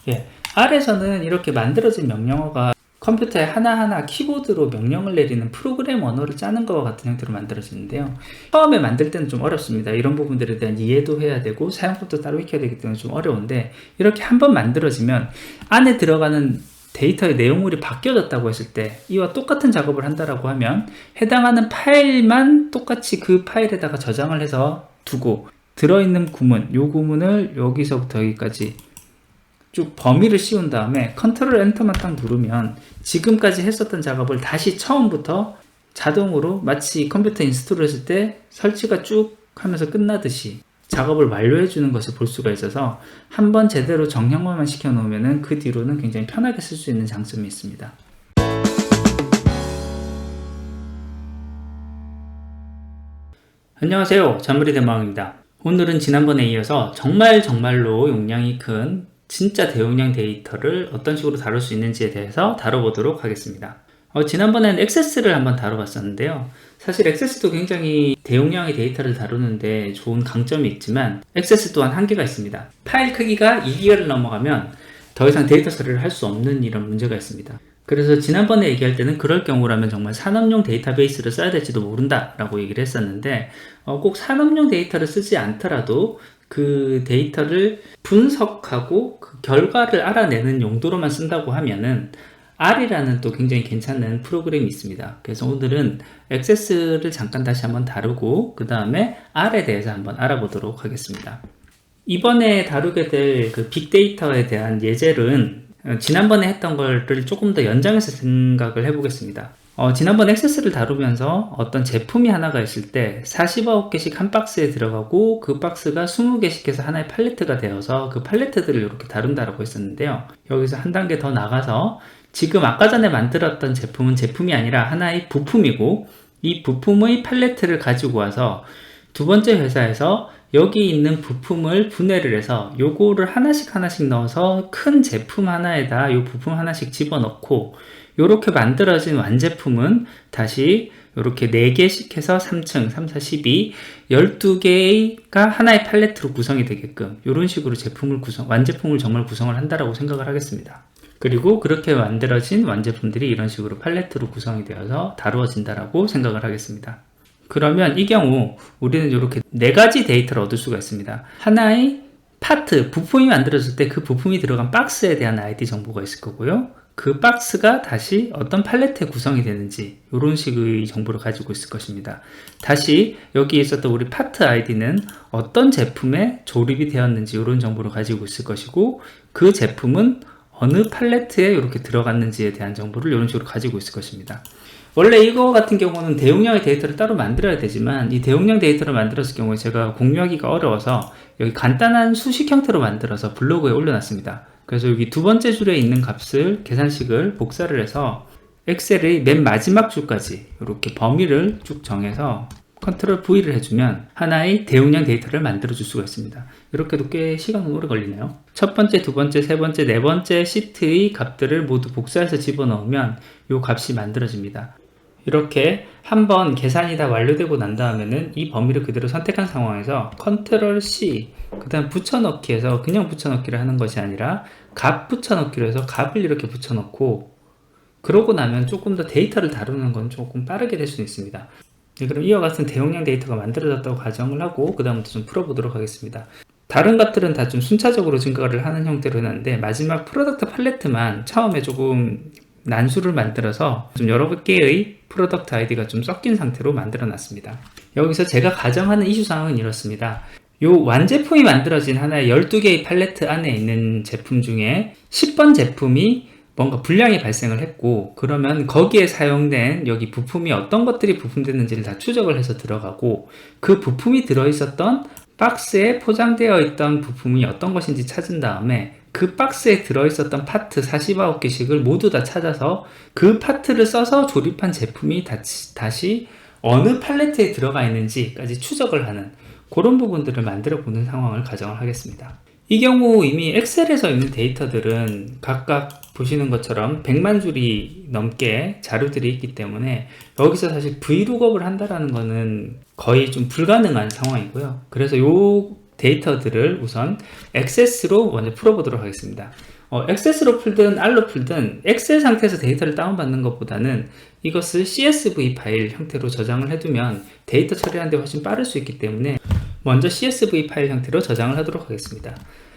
예, R에서는 이렇게 만들어진 명령어가 컴퓨터에 하나하나 키보드로 명령을 내리는 프로그램 언어를 짜는 것과 같은 형태로 만들어지는데요. 처음에 만들 때는 좀 어렵습니다. 이런 부분들에 대한 이해도 해야 되고 사용법도 따로 익혀야 되기 때문에 좀 어려운데, 이렇게 한번 만들어지면 안에 들어가는 데이터의 내용물이 바뀌어졌다고 했을 때 이와 똑같은 작업을 한다라고 하면 해당하는 파일만 똑같이 그 파일에다가 저장을 해서 두고, 들어있는 구문, 요 구문을 여기서부터 여기까지 쭉 범위를 씌운 다음에 컨트롤 엔터만 딱 누르면 지금까지 했었던 작업을 다시 처음부터 자동으로, 마치 컴퓨터 인스톨을 했을 때 설치가 쭉 하면서 끝나듯이 작업을 완료해 주는 것을 볼 수가 있어서, 한번 제대로 정형화만 시켜 놓으면 그 뒤로는 굉장히 편하게 쓸 수 있는 장점이 있습니다. 안녕하세요, 잔물이 대마왕입니다. 오늘은 지난번에 이어서 정말로 용량이 큰 진짜 대용량 데이터를 어떤 식으로 다룰 수 있는지에 대해서 다뤄보도록 하겠습니다. 지난번에는 액세스를 한번 다뤄봤었는데요. 사실 액세스도 굉장히 대용량의 데이터를 다루는데 좋은 강점이 있지만 액세스 또한 한계가 있습니다. 파일 크기가 2기가를 넘어가면 더 이상 데이터 처리를 할 수 없는 이런 문제가 있습니다. 그래서 지난번에 얘기할 때는 그럴 경우라면 정말 산업용 데이터베이스를 써야 될지도 모른다 라고 얘기를 했었는데, 꼭 산업용 데이터를 쓰지 않더라도 그 데이터를 분석하고 그 결과를 알아내는 용도로만 쓴다고 하면은 R이라는 또 굉장히 괜찮은 프로그램이 있습니다. 그래서 오늘은 액세스를 잠깐 다시 한번 다루고 그 다음에 R에 대해서 한번 알아보도록 하겠습니다. 이번에 다루게 될 그 빅데이터에 대한 예제는 지난번에 했던 거를 조금 더 연장해서 생각을 해보겠습니다. 지난번 액세스를 다루면서 어떤 제품이 하나가 있을 때 49개씩 한 박스에 들어가고 그 박스가 20개씩 해서 하나의 팔레트가 되어서 그 팔레트들을 이렇게 다룬다라고 했었는데요. 여기서 한 단계 더 나가서 지금 아까 전에 만들었던 제품은 제품이 아니라 하나의 부품이고, 이 부품의 팔레트를 가지고 와서 두 번째 회사에서 여기 있는 부품을 분해를 해서 요거를 하나씩 넣어서 큰 제품 하나에다 요 부품 하나씩 집어넣고, 요렇게 만들어진 완제품은 다시 요렇게 4개씩 해서 3층, 3, 4, 12, 12개가 하나의 팔레트로 구성이 되게끔 요런 식으로 완제품을 정말 구성을 한다라고 생각을 하겠습니다. 그리고 그렇게 만들어진 완제품들이 이런 식으로 팔레트로 구성이 되어서 다루어진다라고 생각을 하겠습니다. 그러면 이 경우 우리는 이렇게 4가지 데이터를 얻을 수가 있습니다. 하나의 파트, 부품이 만들어질 때 그 부품이 들어간 박스에 대한 ID 정보가 있을 거고요. 그 박스가 다시 어떤 팔레트에 구성이 되는지 이런 식의 정보를 가지고 있을 것입니다. 다시 여기 있었던 우리 파트 ID는 어떤 제품에 조립이 되었는지 이런 정보를 가지고 있을 것이고, 그 제품은 어느 팔레트에 이렇게 들어갔는지에 대한 정보를 이런 식으로 가지고 있을 것입니다. 원래 이거 같은 경우는 대용량의 데이터를 따로 만들어야 되지만, 이 대용량 데이터를 만들었을 경우에 제가 공유하기가 어려워서 여기 간단한 수식 형태로 만들어서 블로그에 올려놨습니다. 그래서 여기 두 번째 줄에 있는 값을, 계산식을 복사를 해서 엑셀의 맨 마지막 줄까지 이렇게 범위를 쭉 정해서 컨트롤 V를 해주면 하나의 대용량 데이터를 만들어 줄 수가 있습니다. 이렇게도 꽤 시간은 오래 걸리네요. 첫 번째, 두 번째, 세 번째, 네 번째 시트의 값들을 모두 복사해서 집어넣으면 이 값이 만들어집니다. 이렇게 한번 계산이 다 완료되고 난 다음에는 이 범위를 그대로 선택한 상황에서 컨트롤 C, 그 다음 붙여넣기 해서 그냥 붙여넣기를 하는 것이 아니라 값 붙여넣기로 해서 값을 이렇게 붙여넣고, 그러고 나면 조금 더 데이터를 다루는 건 조금 빠르게 될 수 있습니다. 그럼 이와 같은 대용량 데이터가 만들어졌다고 가정을 하고 그 다음부터 좀 풀어보도록 하겠습니다. 다른 것들은 다 좀 순차적으로 증가를 하는 형태로 해놨는데, 마지막 프로덕트 팔레트만 처음에 조금 난수를 만들어서 좀 여러 개의 프로덕트 아이디가 좀 섞인 상태로 만들어 놨습니다. 여기서 제가 가정하는 이슈사항은 이렇습니다. 요 완제품이 만들어진 하나의 12개의 팔레트 안에 있는 제품 중에 10번 제품이 뭔가 불량이 발생을 했고, 그러면 거기에 사용된 여기 부품이 어떤 것들이 부품됐는지를 다 추적을 해서 들어가고, 그 부품이 들어있었던 박스에 포장되어 있던 부품이 어떤 것인지 찾은 다음에 그 박스에 들어있었던 파트 49개씩을 모두 다 찾아서 그 파트를 써서 조립한 제품이 다시 어느 팔레트에 들어가 있는지까지 추적을 하는 그런 부분들을 만들어 보는 상황을 가정을 하겠습니다. 이 경우 이미 엑셀에서 있는 데이터들은 각각 보시는 것처럼 100만 줄이 넘게 자료들이 있기 때문에 여기서 사실 V룩업을 한다라는 거는 거의 좀 불가능한 상황이고요. 그래서 요 데이터들을 우선 액세스로 먼저 풀어보도록 하겠습니다. 액세스로 풀든 R로 풀든 엑셀 상태에서 데이터를 다운받는 것보다는 이것을 CSV 파일 형태로 저장을 해두면 데이터 처리하는 데 훨씬 빠를 수 있기 때문에 먼저 CSV 파일 형태로 저장을 하도록 하겠습니다.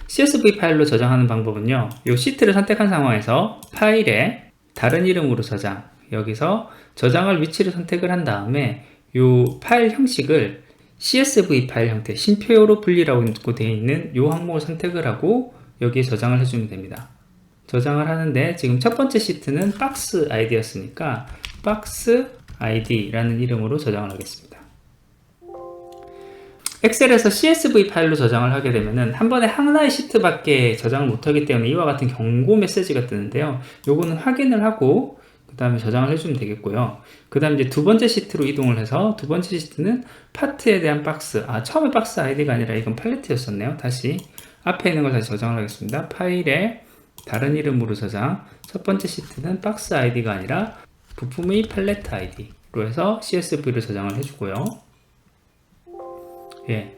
CSV 파일로 저장하는 방법은요, 이 시트를 선택한 상황에서 파일에 다른 이름으로 저장, 여기서 저장할 위치를 선택을 한 다음에 이 파일 형식을 CSV 파일 형태, 심표로 분리라고 되어 있는 이 항목을 선택을 하고 여기에 저장을 해주면 됩니다. 저장을 하는데 지금 첫 번째 시트는 박스 아이디였으니까 박스 아이디라는 이름으로 저장을 하겠습니다. 엑셀에서 CSV 파일로 저장을 하게 되면은 한 번에 하나의 시트밖에 저장을 못하기 때문에 이와 같은 경고 메시지가 뜨는데요. 요거는 확인을 하고 그 다음에 저장을 해주면 되겠고요. 그 다음 이제 두 번째 시트로 이동을 해서 두 번째 시트는 파트에 대한 박스, 처음에 박스 아이디가 아니라 이건 팔레트였었네요. 다시 앞에 있는 걸 다시 저장을 하겠습니다. 파일에 다른 이름으로 저장. 첫 번째 시트는 박스 아이디가 아니라 부품의 팔레트 아이디로 해서 CSV로 저장을 해주고요. 예.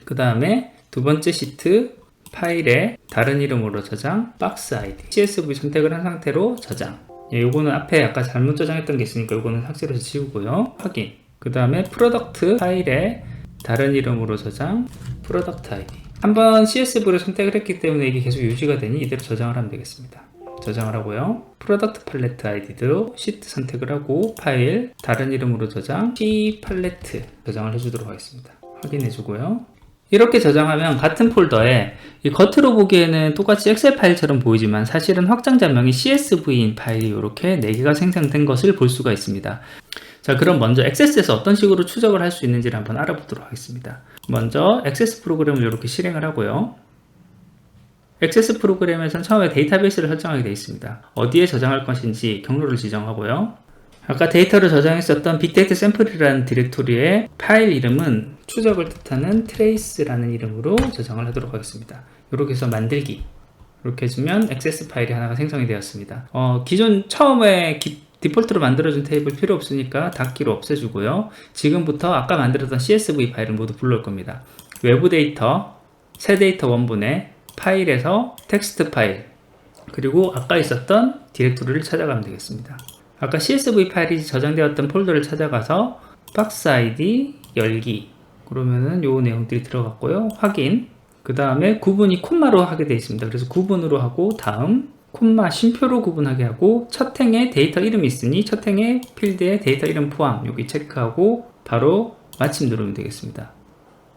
그 다음에 두 번째 시트 파일에 다른 이름으로 저장, 박스 아이디, CSV 선택을 한 상태로 저장. 예, 요거는 앞에 아까 잘못 저장했던 게 있으니까 요거는 삭제로 해서 지우고요. 확인. 그 다음에 프로덕트 파일에 다른 이름으로 저장, 프로덕트 아이디. 한번 CSV를 선택을 했기 때문에 이게 계속 유지가 되니 이대로 저장을 하면 되겠습니다. 저장을 하고요. 프로덕트 팔레트 아이디도 시트 선택을 하고 파일 다른 이름으로 저장, C 팔레트 저장을 해주도록 하겠습니다. 확인해 주고요. 이렇게 저장하면 같은 폴더에 이 겉으로 보기에는 똑같이 엑셀 파일처럼 보이지만 사실은 확장자명이 CSV인 파일이 이렇게 4개가 생성된 것을 볼 수가 있습니다. 자, 그럼 먼저 액세스에서 어떤 식으로 추적을 할 수 있는지를 한번 알아보도록 하겠습니다. 먼저 액세스 프로그램을 이렇게 실행을 하고요. 액세스 프로그램에서는 처음에 데이터베이스를 설정하게 되어 있습니다. 어디에 저장할 것인지 경로를 지정하고요. 아까 데이터를 저장했었던 빅데이터 샘플이라는 디렉토리의 파일 이름은 추적을 뜻하는 trace라는 이름으로 저장을 하도록 하겠습니다. 이렇게 해서 만들기 이렇게 해주면 액세스 파일이 하나가 생성이 되었습니다. 기존 처음에 디폴트로 만들어준 테이블 필요 없으니까 닫기로 없애주고요. 지금부터 아까 만들었던 CSV 파일을 모두 불러올 겁니다. 외부 데이터, 새 데이터 원본의 파일에서 텍스트 파일, 그리고 아까 있었던 디렉토리를 찾아가면 되겠습니다. 아까 CSV 파일이 저장되었던 폴더를 찾아가서 박스 아이디 열기, 그러면은 요 내용들이 들어갔고요. 확인. 그 다음에 구분이 콤마로 하게 되어 있습니다. 그래서 구분으로 하고 다음 콤마 쉼표로 구분하게 하고 첫 행에 데이터 이름이 있으니 첫 행의 필드에 데이터 이름 포함 여기 체크하고 바로 마침 누르면 되겠습니다.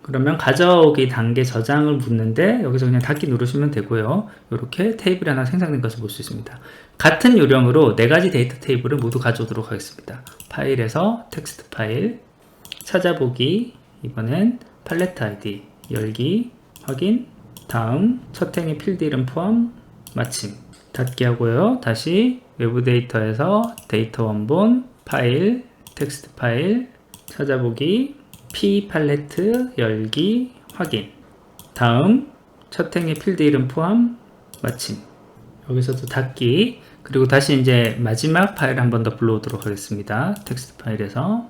그러면 가져오기 단계 저장을 묻는데 여기서 그냥 닫기 누르시면 되고요. 이렇게 테이블이 하나 생성된 것을 볼 수 있습니다. 같은 요령으로 4가지 데이터 테이블을 모두 가져오도록 하겠습니다. 파일에서 텍스트 파일, 찾아보기, 이번엔 팔레트 아이디, 열기, 확인, 다음 첫 행의 필드 이름 포함, 마침, 닫기 하고요. 다시 외부 데이터에서 데이터 원본, 파일, 텍스트 파일, 찾아보기, P 팔레트, 열기, 확인, 다음 첫 행의 필드 이름 포함, 마침, 여기서도 닫기, 그리고 다시 이제 마지막 파일 한 번 더 불러오도록 하겠습니다. 텍스트 파일에서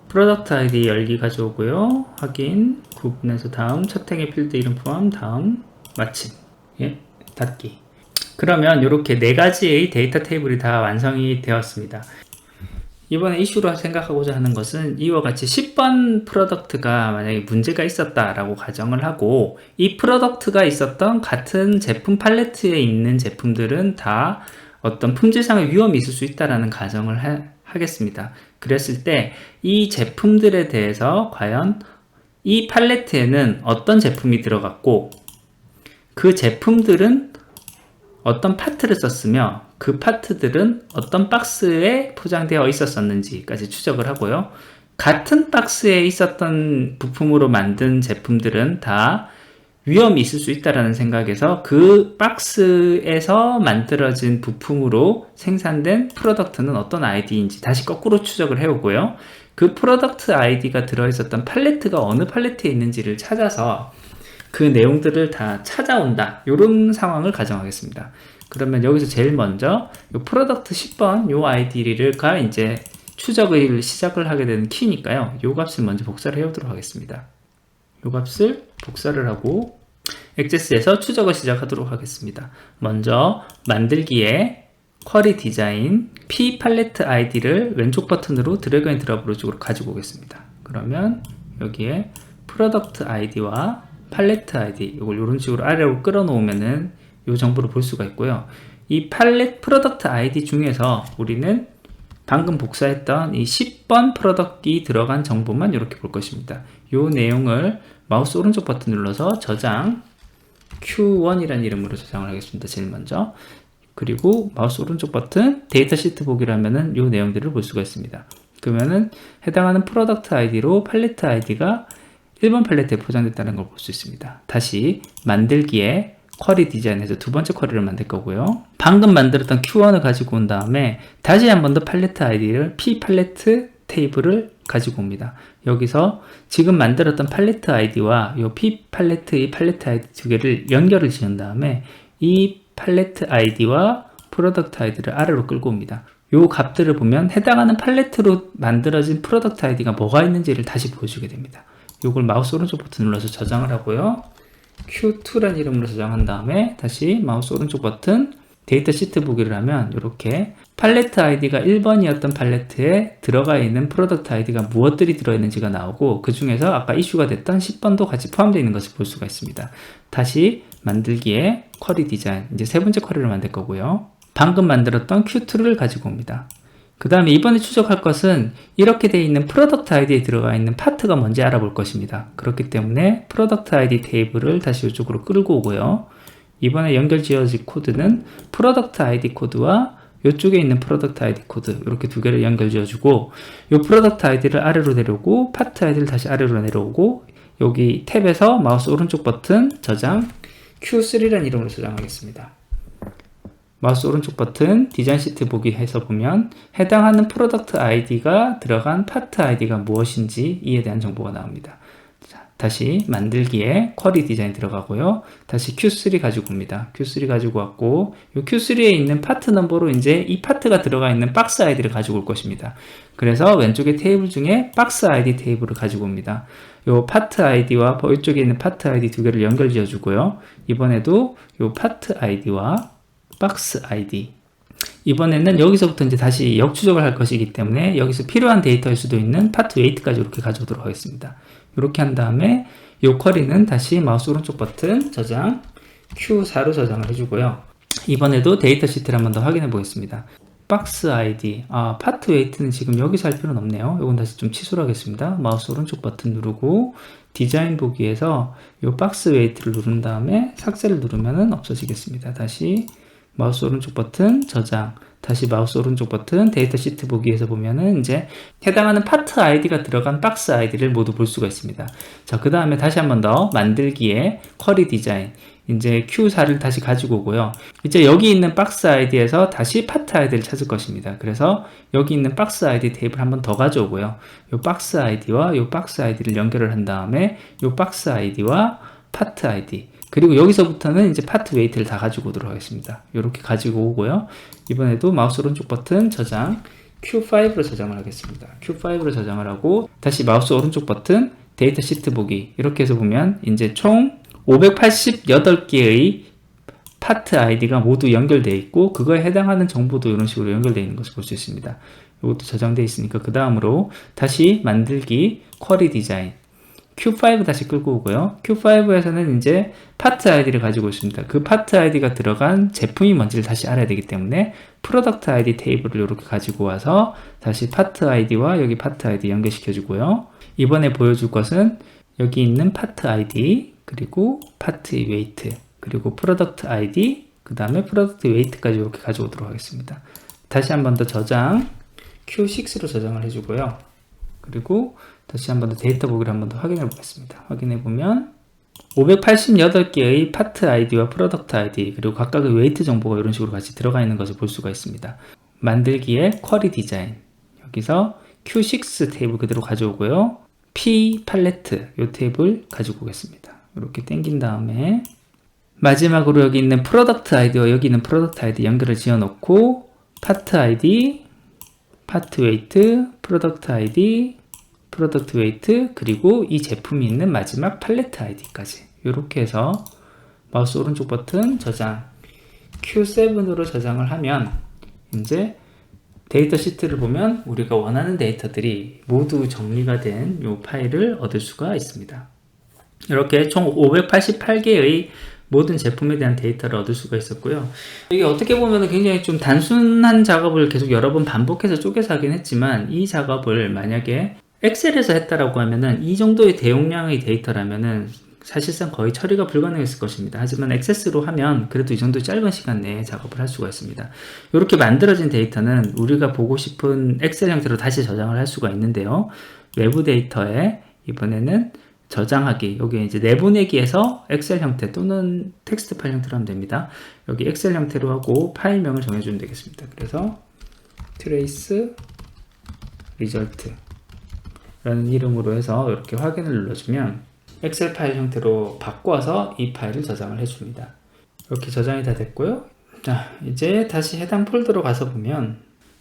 프로덕트 아이디 열기 가져오고요. 확인, 구분해서 다음 첫 행의 필드 이름 포함, 다음 마침, 예, 닫기. 그러면 이렇게 4가지의 데이터 테이블이 다 완성이 되었습니다. 이번에 이슈로 생각하고자 하는 것은 이와 같이 10번 프로덕트가 만약에 문제가 있었다라고 가정을 하고 이 프로덕트가 있었던 같은 제품 팔레트에 있는 제품들은 다 어떤 품질상의 위험이 있을 수 있다라는 가정을 하겠습니다. 그랬을 때 이 제품들에 대해서 과연 이 팔레트에는 어떤 제품이 들어갔고 그 제품들은 어떤 파트를 썼으며 그 파트들은 어떤 박스에 포장되어 있었는지까지 추적을 하고요. 같은 박스에 있었던 부품으로 만든 제품들은 다 위험이 있을 수 있다는 생각에서 그 박스에서 만들어진 부품으로 생산된 프로덕트는 어떤 아이디인지 다시 거꾸로 추적을 해오고요. 그 프로덕트 아이디가 들어있었던 팔레트가 어느 팔레트에 있는지를 찾아서 그 내용들을 다 찾아온다. 이런 상황을 가정하겠습니다. 그러면 여기서 제일 먼저 이 프로덕트 10번 요 아이디가 이제 추적을 시작을 하게 되는 키니까요. 요 값을 먼저 복사를 해오도록 하겠습니다. 요 값을 복사를 하고 액세스에서 추적을 시작하도록 하겠습니다. 먼저 만들기에 쿼리 디자인 P 팔레트 아이디를 왼쪽 버튼으로 드래그 앤 드롭으로 쪽으로 가지고 오겠습니다. 그러면 여기에 프로덕트 아이디와 팔레트 아이디 이걸 이런 식으로 아래로 끌어 놓으면은 이 정보를 볼 수가 있고요. 이 프로덕트 아이디 중에서 우리는 방금 복사했던 이 10번 프로덕트가 들어간 정보만 이렇게 볼 것입니다. 이 내용을 마우스 오른쪽 버튼 눌러서 저장 Q1이라는 이름으로 저장을 하겠습니다. 제일 먼저. 그리고 마우스 오른쪽 버튼 데이터 시트 보기를 하면은 이 내용들을 볼 수가 있습니다. 그러면은 해당하는 프로덕트 아이디로 팔레트 아이디가 1번 팔레트에 포장됐다는 걸 볼 수 있습니다. 다시 만들기에 쿼리 디자인에서 두 번째 쿼리를 만들 거고요. 방금 만들었던 Q1을 가지고 온 다음에 다시 한 번 더 팔레트 아이디를 P 팔레트 테이블을 가지고 옵니다. 여기서 지금 만들었던 팔레트 아이디와 이 P 팔레트의 팔레트 아이디 두 개를 연결을 지은 다음에 이 팔레트 아이디와 프로덕트 아이디를 아래로 끌고 옵니다. 이 값들을 보면 해당하는 팔레트로 만들어진 프로덕트 아이디가 뭐가 있는지를 다시 보여주게 됩니다. 이걸 마우스 오른쪽 버튼 눌러서 저장을 하고요. Q2라는 이름으로 저장한 다음에 다시 마우스 오른쪽 버튼 데이터 시트 보기를 하면 이렇게 팔레트 아이디가 1번이었던 팔레트에 들어가 있는 프로덕트 아이디가 무엇들이 들어있는지가 나오고 그 중에서 아까 이슈가 됐던 10번도 같이 포함되어 있는 것을 볼 수가 있습니다. 다시 만들기에 쿼리 디자인, 이제 세 번째 쿼리를 만들 거고요. 방금 만들었던 Q2를 가지고 옵니다. 그 다음에 이번에 추적할 것은 이렇게 되어 있는 프로덕트 아이디에 들어가 있는 파트가 뭔지 알아볼 것입니다. 그렇기 때문에 프로덕트 아이디 테이블을 다시 이쪽으로 끌고 오고요. 이번에 연결 지어질 코드는 프로덕트 아이디 코드와 이쪽에 있는 프로덕트 아이디 코드 이렇게 두 개를 연결 지어주고 이 프로덕트 아이디를 아래로 내려오고 파트 아이디를 다시 아래로 내려오고 여기 탭에서 마우스 오른쪽 버튼 저장 Q3라는 이름으로 저장하겠습니다. 마우스 오른쪽 버튼 디자인 시트 보기 해서 보면 해당하는 프로덕트 아이디가 들어간 파트 아이디가 무엇인지 이에 대한 정보가 나옵니다. 자, 다시 만들기에 쿼리 디자인 들어가고요. 다시 Q3 가지고 옵니다. Q3 가지고 왔고 이 Q3에 있는 파트 넘버로 이제 이 파트가 들어가 있는 박스 아이디를 가지고 올 것입니다. 그래서 왼쪽에 테이블 중에 박스 아이디 테이블을 가지고 옵니다. 요 파트 아이디와 이쪽에 있는 파트 아이디 두 개를 연결 지어 주고요. 이번에도 요 파트 아이디와 박스 아이디 이번에는 여기서부터 이제 다시 역추적을 할 것이기 때문에 여기서 필요한 데이터일 수도 있는 파트 웨이트까지 이렇게 가져오도록 하겠습니다. 이렇게 한 다음에 이 쿼리는 다시 마우스 오른쪽 버튼 저장 Q4로 저장을 해주고요. 이번에도 데이터 시트를 한 번 더 확인해 보겠습니다. 박스 아이디, 파트 웨이트는 지금 여기서 할 필요는 없네요. 이건 다시 좀 취소를 하겠습니다. 마우스 오른쪽 버튼 누르고 디자인 보기에서 이 박스 웨이트를 누른 다음에 삭제를 누르면 없어지겠습니다. 다시 마우스 오른쪽 버튼 저장 다시 마우스 오른쪽 버튼 데이터 시트 보기에서 보면은 이제 해당하는 파트 아이디가 들어간 박스 아이디를 모두 볼 수가 있습니다. 자, 그 다음에 다시 한 번 더 만들기에 쿼리 디자인 이제 Q4를 다시 가지고 오고요. 이제 여기 있는 박스 아이디에서 다시 파트 아이디를 찾을 것입니다. 그래서 여기 있는 박스 아이디 테이블 한 번 더 가져오고요. 이 박스 아이디와 이 박스 아이디를 연결을 한 다음에 이 박스 아이디와 파트 아이디 그리고 여기서부터는 이제 파트 웨이트를 다 가지고 오도록 하겠습니다. 이렇게 가지고 오고요. 이번에도 마우스 오른쪽 버튼 저장 Q5로 저장을 하겠습니다. Q5로 저장을 하고 다시 마우스 오른쪽 버튼 데이터 시트 보기 이렇게 해서 보면 이제 총 588개의 파트 아이디가 모두 연결되어 있고 그거에 해당하는 정보도 이런 식으로 연결되어 있는 것을 볼 수 있습니다. 이것도 저장되어 있으니까 그 다음으로 다시 만들기 쿼리 디자인 Q5 다시 끌고 오고요. Q5에서는 이제 파트 아이디를 가지고 있습니다. 그 파트 아이디가 들어간 제품이 뭔지를 다시 알아야 되기 때문에 프로덕트 아이디 테이블을 이렇게 가지고 와서 다시 파트 아이디와 여기 파트 아이디 연결시켜 주고요. 이번에 보여줄 것은 여기 있는 파트 아이디 그리고 파트 웨이트 그리고 프로덕트 아이디 그 다음에 프로덕트 웨이트까지 이렇게 가져오도록 하겠습니다. 다시 한 번 더 저장 Q6로 저장을 해주고요. 그리고 다시 한 번 더 데이터 보기를 한 번 더 확인해 보겠습니다. 확인해 보면 588개의 파트 아이디와 프로덕트 아이디 그리고 각각의 웨이트 정보가 이런 식으로 같이 들어가 있는 것을 볼 수가 있습니다. 만들기에 쿼리 디자인 여기서 Q6 테이블 그대로 가져오고요. P 팔레트 이 테이블 가지고 오겠습니다. 이렇게 당긴 다음에 마지막으로 여기 있는 프로덕트 아이디와 여기 있는 프로덕트 아이디 연결을 지어 놓고 파트 아이디 파트 웨이트, 프로덕트 아이디, 프로덕트 웨이트, 그리고 이 제품이 있는 마지막 팔레트 아이디까지 이렇게 해서 마우스 오른쪽 버튼 저장 Q7으로 저장을 하면 이제 데이터 시트를 보면 우리가 원하는 데이터들이 모두 정리가 된 이 파일을 얻을 수가 있습니다. 이렇게 총 588개의 모든 제품에 대한 데이터를 얻을 수가 있었고요. 이게 어떻게 보면 굉장히 좀 단순한 작업을 계속 여러 번 반복해서 쪼개서 하긴 했지만, 이 작업을 만약에 엑셀에서 했다라고 하면은 이 정도의 대용량의 데이터라면은 사실상 거의 처리가 불가능했을 것입니다. 하지만 액세스로 하면 그래도 이 정도 짧은 시간 내에 작업을 할 수가 있습니다. 이렇게 만들어진 데이터는 우리가 보고 싶은 엑셀 형태로 다시 저장을 할 수가 있는데요. 외부 데이터에 이번에는 저장하기, 여기 이제 내보내기에서 엑셀 형태 또는 텍스트 파일 형태로 하면 됩니다. 여기 엑셀 형태로 하고 파일명을 정해주면 되겠습니다. 그래서 trace result 라는 이름으로 해서 이렇게 확인을 눌러주면 엑셀 파일 형태로 바꿔서 이 파일을 저장을 해줍니다. 이렇게 저장이 다 됐고요. 자, 이제 다시 해당 폴더로 가서 보면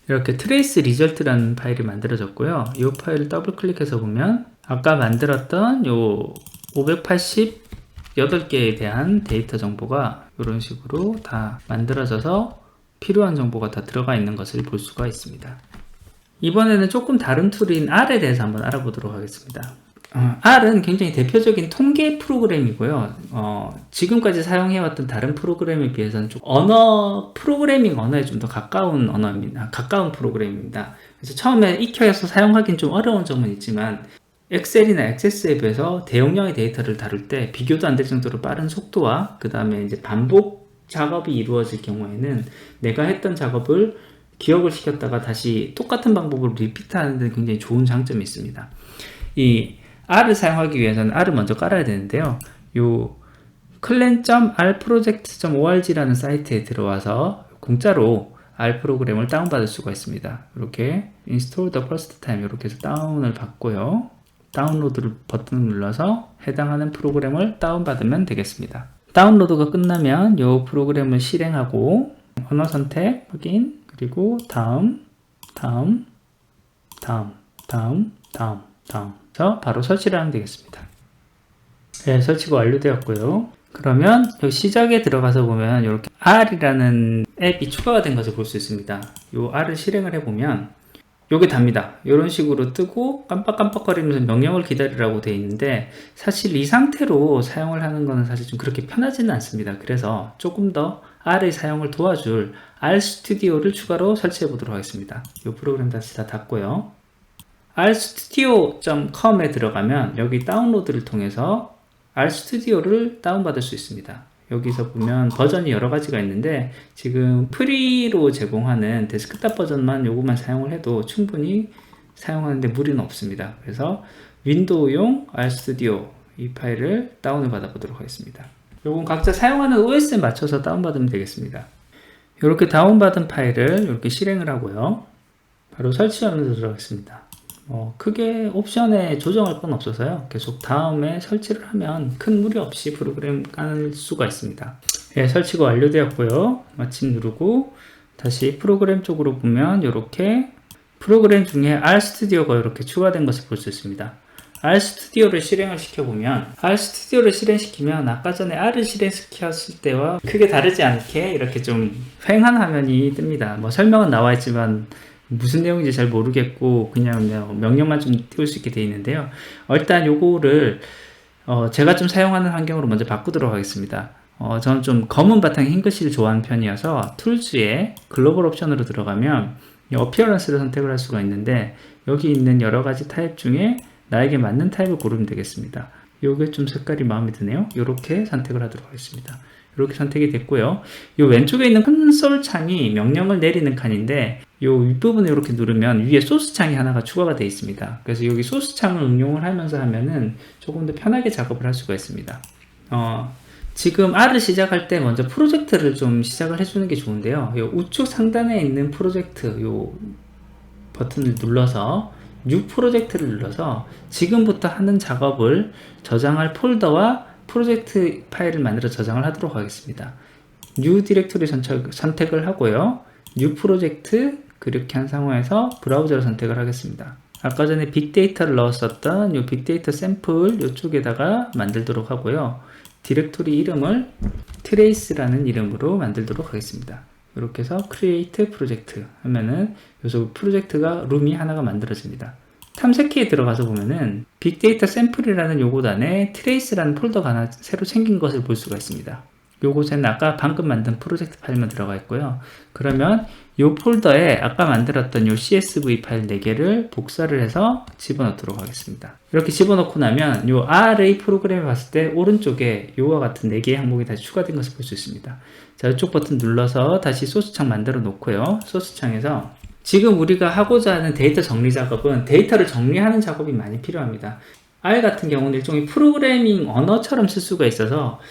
이렇게 trace result라는 파일이 만들어졌고요. 이 파일을 더블 클릭해서 보면 아까 만들었던 요 588개에 대한 데이터 정보가 이런 식으로 다 만들어져서 필요한 정보가 다 들어가 있는 것을 볼 수가 있습니다. 이번에는 조금 다른 툴인 R에 대해서 한번 알아보도록 하겠습니다. R은 굉장히 대표적인 통계 프로그램이고요. 지금까지 사용해왔던 다른 프로그램에 비해서는 좀 프로그래밍 언어에 좀 더 가까운 언어입니다. 가까운 프로그램입니다. 그래서 처음에 익혀서 사용하기는 좀 어려운 점은 있지만, 엑셀이나 액세스에 비해서 대용량의 데이터를 다룰 때 비교도 안 될 정도로 빠른 속도와 그 다음에 이제 반복 작업이 이루어질 경우에는 내가 했던 작업을 기억을 시켰다가 다시 똑같은 방법으로 리피트하는 데 굉장히 좋은 장점이 있습니다. 이 R을 사용하기 위해서는 R을 먼저 깔아야 되는데요. 요 clan.rproject.org라는 사이트에 들어와서 공짜로 R 프로그램을 다운받을 수가 있습니다. 이렇게 install the first time 이렇게 해서 다운을 받고요. 다운로드 버튼을 눌러서 해당하는 프로그램을 다운받으면 되겠습니다. 다운로드가 끝나면 이 프로그램을 실행하고 언어 선택 확인, 그리고 다음 저 바로 설치를 하면 되겠습니다. 네, 설치가 완료되었고요. 그러면 여기 시작에 들어가서 보면 이렇게 R이라는 앱이 추가가 된 것을 볼 수 있습니다. 이 R을 실행을 해보면 요게 답니다. 이런 식으로 뜨고 깜빡깜빡거리면서 명령을 기다리라고 되어 있는데, 사실 이 상태로 사용을 하는 것은 사실 좀 그렇게 편하지는 않습니다. 그래서 조금 더 R의 사용을 도와줄 RStudio를 추가로 설치해 보도록 하겠습니다. 이 프로그램 다시 다 닫고요. rstudio.com에 들어가면 여기 다운로드를 통해서 RStudio를 다운받을 수 있습니다. 여기서 보면 버전이 여러 가지가 있는데, 지금 프리로 제공하는 데스크탑 버전만 요것만 사용을 해도 충분히 사용하는데 무리는 없습니다. 그래서 윈도우용 RStudio 이 파일을 다운을 받아 보도록 하겠습니다. 요건 각자 사용하는 OS에 맞춰서 다운받으면 되겠습니다. 이렇게 다운받은 파일을 이렇게 실행을 하고요. 바로 설치하면서 들어가겠습니다. 크게 옵션에 조정할 건 없어서요. 계속 다음에 설치를 하면 큰 무리 없이 프로그램 깔 수가 있습니다. 예, 설치가 완료되었고요. 마침 누르고 다시 프로그램 쪽으로 보면 이렇게 프로그램 중에 RStudio가 이렇게 추가된 것을 볼 수 있습니다. RStudio를 실행을 시켜보면, RStudio를 실행시키면 아까 전에 R을 실행시켰을 때와 크게 다르지 않게 이렇게 좀 휑한 화면이 뜹니다. 뭐 설명은 나와 있지만 무슨 내용인지 잘 모르겠고 그냥 명령만 좀 띄울 수 있게 되어 있는데요. 일단 요거를 제가 좀 사용하는 환경으로 먼저 바꾸도록 하겠습니다. 저는 좀 검은 바탕 흰 글씨를 좋아하는 편이어서 툴즈에 글로벌 옵션으로 들어가면 어피어런스를 선택을 할 수가 있는데, 여기 있는 여러 가지 타입 중에 나에게 맞는 타입을 고르면 되겠습니다. 요게 좀 색깔이 마음에 드네요. 이렇게 선택을 하도록 하겠습니다. 이렇게 선택이 됐고요. 이 왼쪽에 있는 콘솔 창이 명령을 내리는 칸인데, 이 윗부분에 이렇게 누르면 위에 소스 창이 하나가 추가가 되어 있습니다. 그래서 여기 소스 창을 응용을 하면서 하면은 조금 더 편하게 작업을 할 수가 있습니다. 지금 R을 시작할 때 먼저 프로젝트를 좀 시작을 해주는 게 좋은데요. 이 우측 상단에 있는 프로젝트 요 버튼을 눌러서 New 프로젝트를 눌러서 지금부터 하는 작업을 저장할 폴더와 프로젝트 파일을 만들어 저장을 하도록 하겠습니다. New 디렉토리 선택을 하고요. New 프로젝트 그렇게 한 상황에서 브라우저를 선택을 하겠습니다. 아까 전에 빅데이터를 넣었었던 이 빅데이터 샘플 이쪽에다가 만들도록 하고요. 디렉토리 이름을 트레이스라는 이름으로 만들도록 하겠습니다. 이렇게 해서 create project 하면은 요소 프로젝트가 룸이 하나가 만들어집니다. 탐색기에 들어가서 보면은 빅데이터 샘플이라는 요곳 안에 트레이스라는 폴더가 하나 새로 생긴 것을 볼 수가 있습니다. 요곳에는 아까 방금 만든 프로젝트 파일만 들어가 있고요. 그러면 요 폴더에 아까 만들었던 요 CSV 파일 4개를 복사를 해서 집어넣도록 하겠습니다. 이렇게 집어넣고 나면 요 RA 프로그램을 봤을 때 오른쪽에 요와 같은 4개의 항목이 다시 추가된 것을 볼 수 있습니다. 자, 이쪽 버튼 눌러서 다시 소스창 만들어 놓고요. 소스창에서 지금 우리가 하고자 하는 데이터 정리 작업은 데이터를 정리하는 작업이 많이 필요합니다. R 같은 경우는 일종의 프로그래밍 언어처럼 쓸 수가 있어서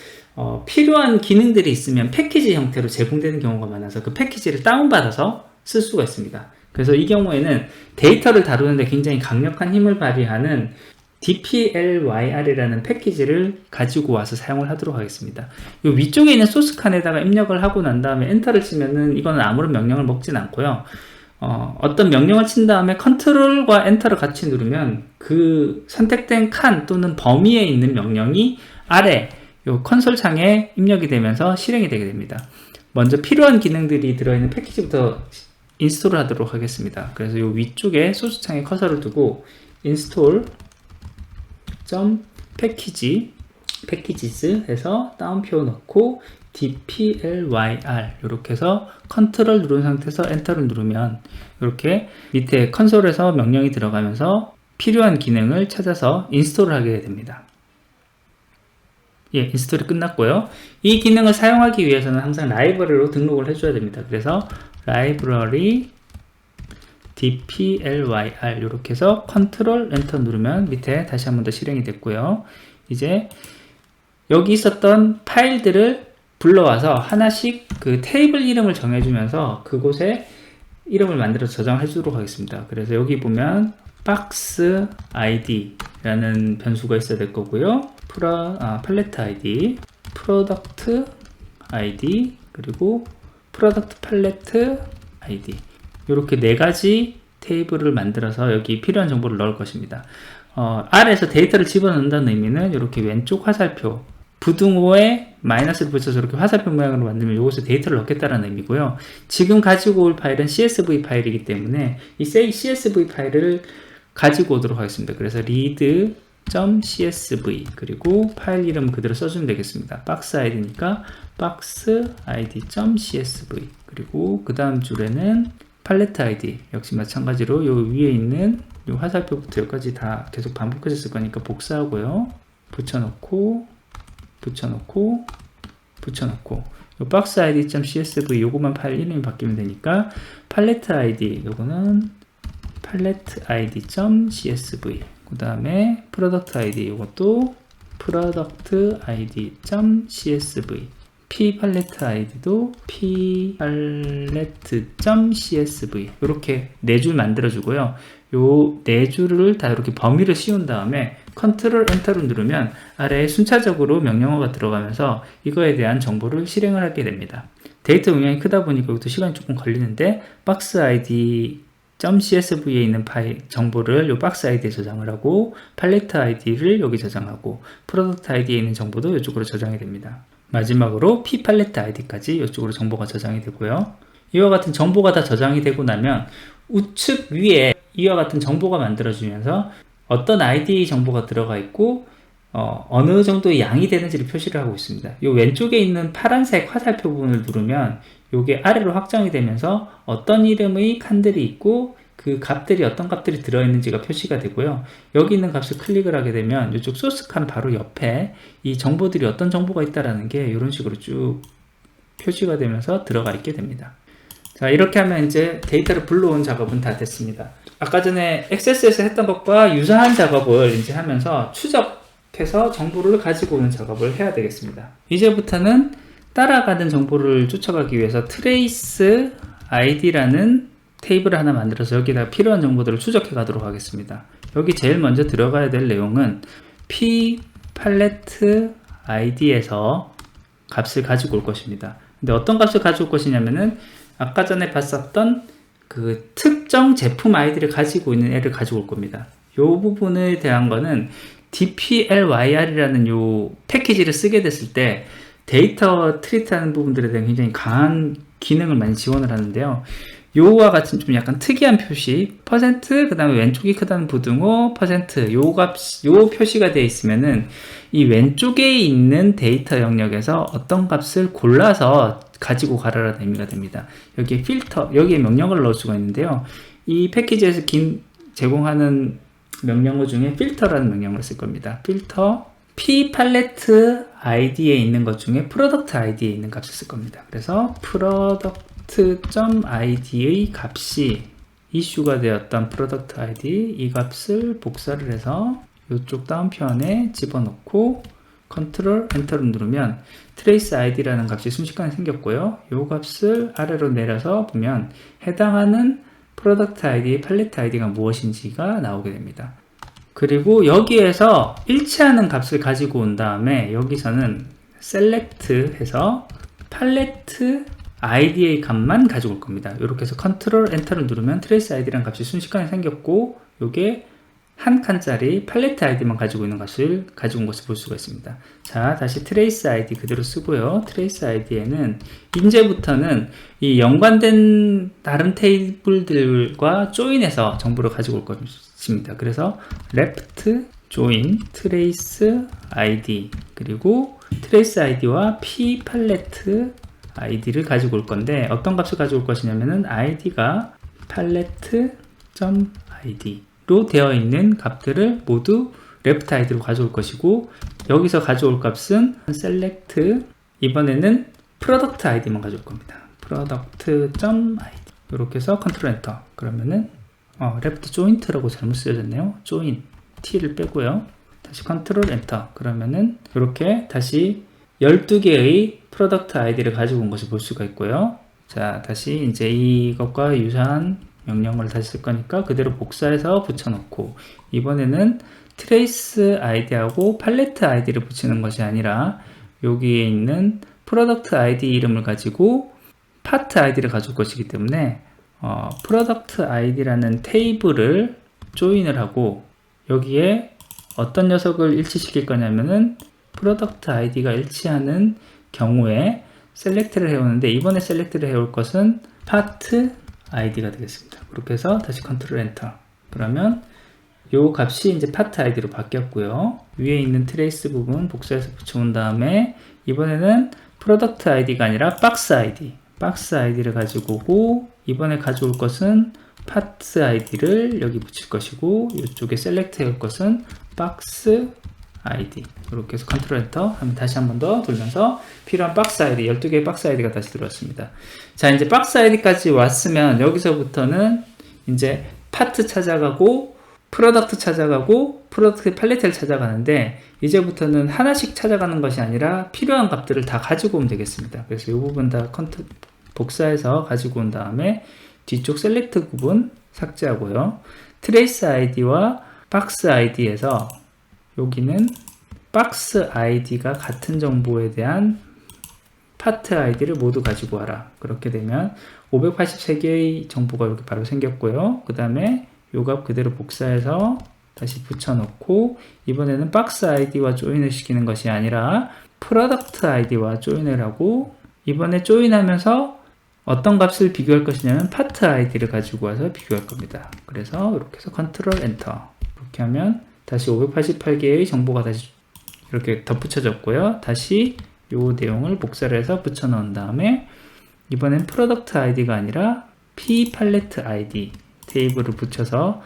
필요한 기능들이 있으면 패키지 형태로 제공되는 경우가 많아서 그 패키지를 다운받아서 쓸 수가 있습니다. 그래서 이 경우에는 데이터를 다루는데 굉장히 강력한 힘을 발휘하는 dplyr이라는 패키지를 가지고 와서 사용을 하도록 하겠습니다. 이 위쪽에 있는 소스 칸에다가 입력을 하고 난 다음에 엔터를 치면은 이거는 아무런 명령을 먹진 않고요. 어떤 명령을 친 다음에 컨트롤과 엔터를 같이 누르면 그 선택된 칸 또는 범위에 있는 명령이 아래 요 콘솔 창에 입력이 되면서 실행이 되게 됩니다. 먼저 필요한 기능들이 들어있는 패키지부터 인스톨을 하도록 하겠습니다. 그래서 요 위쪽에 소스 창에 커서를 두고 install.package 해서 다운표 넣고 dplyr 이렇게 해서 컨트롤 누른 상태에서 엔터를 누르면 이렇게 밑에 컨솔에서 명령이 들어가면서 필요한 기능을 찾아서 인스톨을 하게 됩니다. 예, 인스톨이 끝났고요. 이 기능을 사용하기 위해서는 항상 라이브러리로 등록을 해줘야 됩니다. 그래서 라이브러리 dplyr 이렇게 해서 컨트롤 엔터 누르면 밑에 다시 한 번 더 실행이 됐고요. 이제 여기 있었던 파일들을 불러와서 하나씩 그 테이블 이름을 정해주면서 그곳에 이름을 만들어서 저장해 주도록 하겠습니다. 그래서 여기 보면 박스 id라는 변수가 있어야 될 거고요. 팔레트 id, 프로덕트 id, 그리고 프로덕트 팔레트 id 이렇게 4가지 테이블을 만들어서 여기 필요한 정보를 넣을 것입니다. R에서 데이터를 집어넣는다는 의미는 이렇게 왼쪽 화살표 부등호에 마이너스를 붙여서 이렇게 화살표 모양으로 만들면 이곳에 데이터를 넣겠다는 의미고요. 지금 가지고 올 파일은 CSV 파일이기 때문에 이 CSV 파일을 가지고 오도록 하겠습니다. 그래서 read.csv 그리고 파일 이름 그대로 써주면 되겠습니다. 박스 id니까 박스 id.csv 그리고 그 다음 줄에는 팔레트 id 역시 마찬가지로 요 위에 있는 요 화살표부터 여기까지 다 계속 반복해졌을 거니까 복사하고요. 붙여놓고 요 박스 id.csv 요거만 파일 이름이 바뀌면 되니까 팔레트 id 요거는 팔레트 id.csv 그 다음에 프로덕트 id 요것도 프로덕트 id.csv p 팔레트 id도 p 팔레트.csv 이렇게 4줄 만들어 주고요. 요 4줄을 다 이렇게 범위를 씌운 다음에 컨트롤 엔터를 누르면 아래에 순차적으로 명령어가 들어가면서 이거에 대한 정보를 실행을 하게 됩니다. 데이터 용량이 크다 보니까 이것도 시간이 조금 걸리는데 박스 id.csv에 있는 파일 정보를 요 박스 id에 저장을 하고 팔레트 id를 여기 저장하고 프로덕트 id에 있는 정보도 이쪽으로 저장이 됩니다. 마지막으로 p 팔레트 id까지 이쪽으로 정보가 저장이 되고요. 이와 같은 정보가 다 저장이 되고 나면 우측 위에 이와 같은 정보가 만들어지면서 어떤 ID 정보가 들어가 있고 어느 정도의 양이 되는지를 표시를 하고 있습니다. 이 왼쪽에 있는 파란색 화살표 부분을 누르면 이게 아래로 확장이 되면서 어떤 이름의 칸들이 있고 그 값들이 어떤 값들이 들어있는지가 표시가 되고요. 여기 있는 값을 클릭을 하게 되면 이쪽 소스 칸 바로 옆에 이 정보들이 어떤 정보가 있다라는 게 이런 식으로 쭉 표시가 되면서 들어가 있게 됩니다. 자, 이렇게 하면 이제 데이터를 불러온 작업은 다 됐습니다. 아까 전에 액세스에서 했던 것과 유사한 작업을 이제 하면서 추적해서 정보를 가지고 오는 작업을 해야 되겠습니다. 이제부터는 따라가는 정보를 쫓아가기 위해서 트레이스 id라는 테이블을 하나 만들어서 여기다 필요한 정보들을 추적해 가도록 하겠습니다. 여기 제일 먼저 들어가야 될 내용은 p 팔레트 id에서 값을 가지고 올 것입니다. 근데 어떤 값을 가지고 올 것이냐면은 아까 전에 봤었던 그 특 특정 제품 아이디를 가지고 있는 애를 가지고 올 겁니다. 이 부분에 대한 거는 DPLYR이라는 요 패키지를 쓰게 됐을 때 데이터 트리트하는 부분들에 대한 굉장히 강한 기능을 많이 지원을 하는데요. 요와 같은 좀 약간 특이한 표시, 퍼센트, 그 다음에 왼쪽이 크다는 부등호, 퍼센트, 요 표시가 되어 있으면은 이 왼쪽에 있는 데이터 영역에서 어떤 값을 골라서 가지고 가라라는 의미가 됩니다. 여기에 필터, 여기에 명령어를 넣을 수가 있는데요. 이 패키지에서 제공하는 명령어 중에 필터라는 명령어를 쓸 겁니다. 필터, P 팔레트 ID에 있는 것 중에 프로덕트 ID에 있는 값을 쓸 겁니다. 그래서 product.id의 값이 이슈가 되었던 product ID 이 값을 복사를 해서 이쪽 다운표안에 집어넣고 컨트롤 엔터를 누르면 trace id라는 값이 순식간에 생겼고요. 이 값을 아래로 내려서 보면 해당하는 product id의 팔레트 id가 무엇인지가 나오게 됩니다. 그리고 여기에서 일치하는 값을 가지고 온 다음에 여기서는 select 해서 팔레트 id의 값만 가지고 올 겁니다. 이렇게 해서 컨트롤 엔터를 누르면 trace id라는 값이 순식간에 생겼고 요게 한 칸짜리 팔레트 id만 가지고 있는 값을 가지고 온 것을 볼 수가 있습니다. 자, 다시 trace id 그대로 쓰고요. trace id에는 이제부터는 이 연관된 다른 테이블들과 조인해서 정보를 가지고 올 것입니다. 그래서 left join trace id 그리고 trace id와 p 팔레트 id를 가지고 올 건데 어떤 값을 가지고 올 것이냐면은 id가 palette.id 로 되어 있는 값들을 모두 left id로 가져올 것이고 여기서 가져올 값은 select 이번에는 product id만 가져올 겁니다. product.id 이렇게 해서 컨트롤 엔터 그러면은 left joint라고 잘못 쓰여졌네요. join t를 빼고요. 다시 컨트롤 엔터 그러면은 이렇게 다시 12개의 product id를 가지고 온 것을 볼 수가 있고요. 자, 다시 이제 이것과 유사한 명령어를 다시 쓸 거니까 그대로 복사해서 붙여놓고 이번에는 trace id하고 palette id를 붙이는 것이 아니라 여기에 있는 product id 이름을 가지고 part id를 가져올 것이기 때문에 product id라는 테이블을 조인을 하고 여기에 어떤 녀석을 일치시킬 거냐면은 product id가 일치하는 경우에 select를 해오는데 이번에 select를 해올 것은 part id가 되겠습니다. 그렇게 해서 다시 컨트롤 엔터 그러면 요 값이 이제 part id로 바뀌었고요. 위에 있는 트레이스 부분 복사해서 붙여온 다음에 이번에는 product id가 아니라 box id를 가지고 오고 이번에 가져올 것은 part id를 여기 붙일 것이고 이쪽에 select 해올 것은 box id 이렇게 해서 컨트롤 엔터 하면 다시 한 번 더 돌면서 필요한 박스 아이디 12개의 박스 아이디가 다시 들어왔습니다. 자, 이제 박스 아이디까지 왔으면 여기서부터는 이제 파트 찾아가고 프로덕트 찾아가고 프로덕트 팔레트를 찾아가는데 이제부터는 하나씩 찾아가는 것이 아니라 필요한 값들을 다 가지고 오면 되겠습니다. 그래서 이 부분 다 복사해서 가지고 온 다음에 뒤쪽 셀렉트 부분 삭제하고요. 트레이스 아이디와 박스 아이디에서 여기는 박스 아이디가 같은 정보에 대한 파트 아이디를 모두 가지고 와라. 그렇게 되면 583개의 정보가 이렇게 바로 생겼고요. 그 다음에 요 값 그대로 복사해서 다시 붙여놓고 이번에는 박스 아이디와 조인을 시키는 것이 아니라 프로덕트 아이디와 조인을 하고 이번에 조인하면서 어떤 값을 비교할 것이냐면 파트 아이디를 가지고 와서 비교할 겁니다. 그래서 이렇게 해서 컨트롤 엔터 이렇게 하면 다시 588개의 정보가 다시 이렇게 덧붙여졌고요. 다시 요 내용을 복사를 해서 붙여 넣은 다음에 이번엔 프로덕트 아이디가 아니라 p 팔레트 아이디 테이블을 붙여서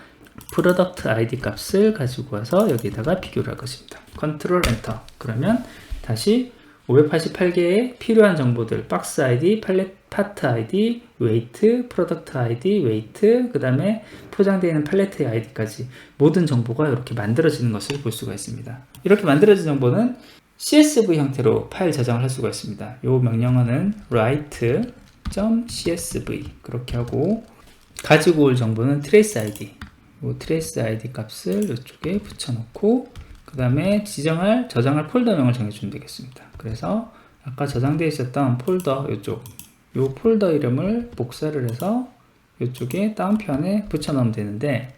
프로덕트 아이디 값을 가지고 와서 여기다가 비교를 할 것입니다. 컨트롤 엔터 그러면 다시 588개의 필요한 정보들 박스 아이디, 파트 아이디, 웨이트, 프로덕트 아이디, 웨이트, 그 다음에 포장되어 있는 팔레트 아이디까지 모든 정보가 이렇게 만들어지는 것을 볼 수가 있습니다. 이렇게 만들어진 정보는 CSV 형태로 파일 저장을 할 수가 있습니다. 이 명령어는 write.csv 그렇게 하고 가지고 올 정보는 trace id 이 trace id 값을 이쪽에 붙여놓고 그 다음에 저장할 폴더명을 정해주면 되겠습니다. 그래서 아까 저장되어 있었던 폴더 이쪽 요 폴더 이름을 복사를 해서 이쪽에 다운편에 붙여넣으면 되는데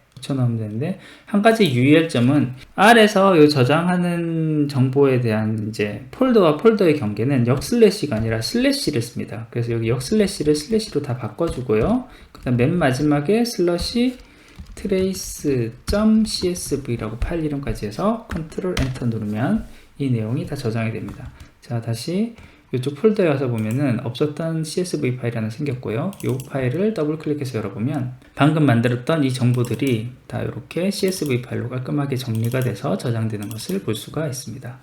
한 가지 유의할 점은 R에서 이 저장하는 정보에 대한 이제 폴더와 폴더의 경계는 역슬래시가 아니라 슬래시를 씁니다. 그래서 여기 역슬래시를 슬래시로 다 바꿔주고요. 그다음 맨 마지막에 슬러시 trace.csv라고 파일 이름까지 해서 컨트롤 엔터 누르면 이 내용이 다 저장이 됩니다. 자, 다시 이쪽 폴더에 와서 보면은 없었던 CSV 파일이 하나 생겼고요. 이 파일을 더블 클릭해서 열어보면 방금 만들었던 이 정보들이 다 이렇게 CSV 파일로 깔끔하게 정리가 돼서 저장되는 것을 볼 수가 있습니다.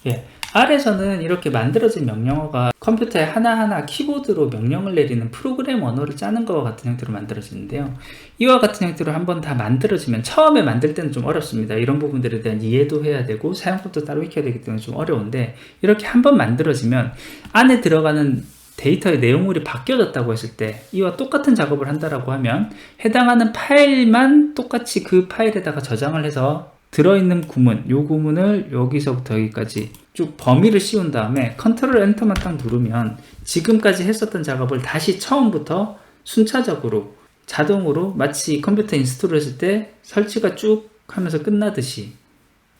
예, R에서는 이렇게 만들어진 명령어가 컴퓨터에 하나하나 키보드로 명령을 내리는 프로그램 언어를 짜는 것과 같은 형태로 만들어지는데요. 이와 같은 형태로 한번 다 만들어지면 처음에 만들 때는 좀 어렵습니다. 이런 부분들에 대한 이해도 해야 되고 사용법도 따로 익혀야 되기 때문에 좀 어려운데, 이렇게 한번 만들어지면 안에 들어가는 데이터의 내용물이 바뀌어졌다고 했을 때 이와 똑같은 작업을 한다라고 하면 해당하는 파일만 똑같이 그 파일에다가 저장을 해서 들어있는 구문, 요 구문을 여기서부터 여기까지 쭉 범위를 씌운 다음에 컨트롤 엔터만 딱 누르면 지금까지 했었던 작업을 다시 처음부터 순차적으로 자동으로 마치 컴퓨터 인스톨을 했을 때 설치가 쭉 하면서 끝나듯이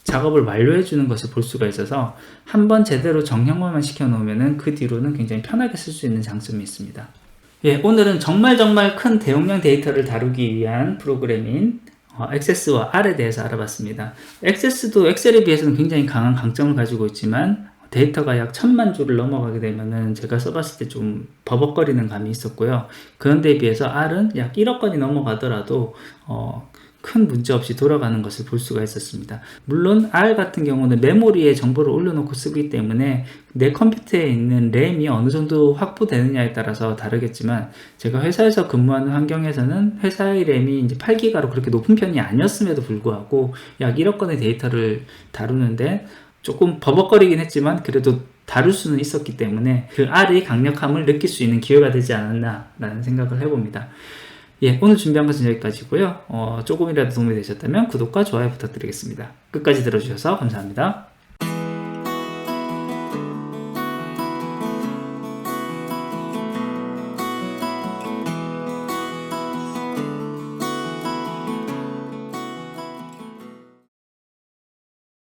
작업을 완료해 주는 것을 볼 수가 있어서 한번 제대로 정형화만 시켜 놓으면 그 뒤로는 굉장히 편하게 쓸 수 있는 장점이 있습니다. 예, 오늘은 정말 큰 대용량 데이터를 다루기 위한 프로그램인 액세스와 R에 대해서 알아봤습니다. 액세스도 엑셀에 비해서는 굉장히 강한 강점을 가지고 있지만 데이터가 약 1000만 줄을 넘어가게 되면은 제가 써봤을 때 좀 버벅거리는 감이 있었고요. 그런 데에 비해서 R은 약 1억 건이 넘어가더라도 큰 문제 없이 돌아가는 것을 볼 수가 있었습니다. 물론 R 같은 경우는 메모리에 정보를 올려놓고 쓰기 때문에 내 컴퓨터에 있는 램이 어느 정도 확보되느냐에 따라서 다르겠지만, 제가 회사에서 근무하는 환경에서는 회사의 램이 이제 8기가로 그렇게 높은 편이 아니었음에도 불구하고 약 1억 건의 데이터를 다루는데 조금 버벅거리긴 했지만 그래도 다룰 수는 있었기 때문에 그 R의 강력함을 느낄 수 있는 기회가 되지 않았나 라는 생각을 해봅니다. 예, 오늘 준비한 것은 여기까지고요. 조금이라도 도움이 되셨다면 구독과 좋아요 부탁드리겠습니다. 끝까지 들어주셔서 감사합니다.